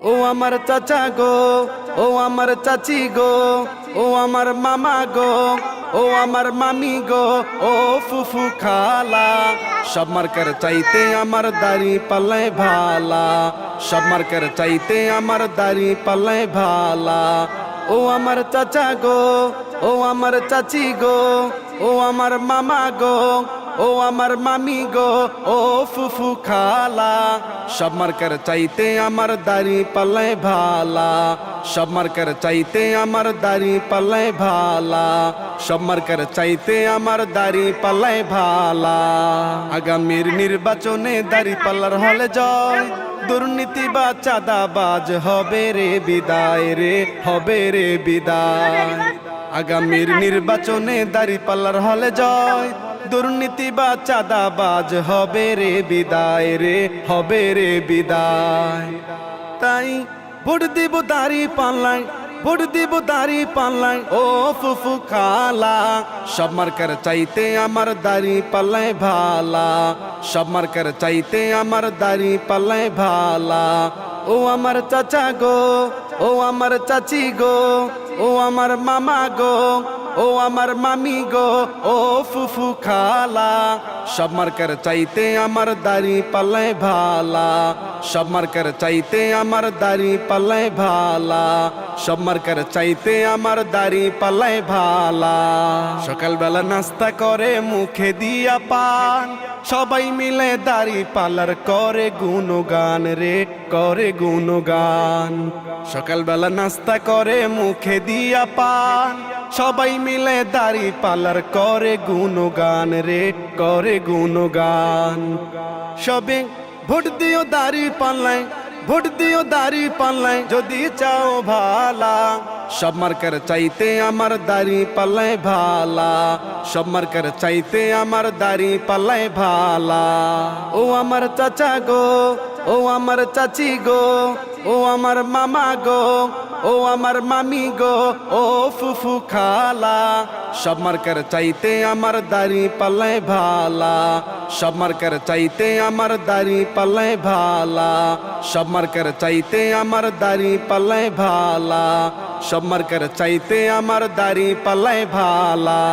ও আমার চাচা গো, ও আমার চাচি গো, ও আমার মামা গো, ও আমার মামি গো, ও ফুফু খালা। সব মার্কার চাইতে আমার দাড়ি পাল্লায় ভালা, সব মার্কার চাইতে আমার দাড়ি পাল্লায় ভালা। ও আমার চাচা গো, ও আমার চাচি গো, ও আমার মামা গো, ও আমার মামি গো, ও ফুফু খালা। সব মার্কার চাইতে আমার দাড়ি পাল্লায় ভালা, সব মার্কার চাইতে আমার দাড়ি পাল্লায় ভালা, সব মার্কার চাইতে আমার দাড়ি পাল্লায় ভালা। আগামীর নির্বাচনে দাড়ি পাল্লার হলে জয়, দুর্নীতি বা চাঁদাবাজ হবে রে বিদায়, রে হবে রে বিদায়। আগামীর নির্বাচনে দাড়ি পাল্লার হলে জয়, দুর্নীতি বা চাঁদাবাজ হবে রে বিদায়, রে হবে রে বিদায়। তাই ভোট দিব দাড়ি পাল্লায়, ভোট দিব দাড়ি পাল্লায়, ও ফুফু খালা। সব মার্কার চাইতে আমার দাড়ি পাল্লায় ভালা, সব মার্কার চাইতে আমার দাড়ি পাল্লায় ভালা। ও আমার চাচা গো, ও আমার চাচি গো, ও আমার মামা গো, ও আমার মামি গো, ও ফুফু খালা। সব মার্কার চাইতে আমার দাড়ি পাল্লায় ভালা, সব মার্কার চাইতে আমার দাড়ি পাল্লায় ভালা, সব মার্কার চাইতে আমার দাড়ি পাল্লায় ভালা। সকালবেলা নাস্তা করে মুখে দিয়া পান, সবাই মিলে দাড়ি পাল্লার করে গুণগান, রে করে গুণগান। সকালবেলা নাস্তা করে মুখে দিয়া পান, সবাই মিলে দাড়ি পাল্লার করে গুণগান, রে করে গুণগান। সবে ভোট দিও দাড়ি পাল্লায়, ভোট দিও দাড়ি পাল্লায়, যদি চাও ভালা। সব মার্কার চাইতে আমার দাড়ি পাল্লায় ভালা, সব মার্কার চাইতে আমার দাড়ি পাল্লায় ভালা। ও আমার চাচা গো, ও আমার চাচি গো, ও আমার মামা গো, ও আমার মামি গো, ও ফুফু খালা। সব মার্কার চাইতে আমার দাড়ি পাল্লায় ভালা, সব মার্কার চাইতে আমার দাড়ি পাল্লায় ভালা, সব মার্কার চাইতে আমার দাড়ি পাল্লায় ভালা, সব মার্কার চাইতে আমার দাড়ি পাল্লায় ভালা।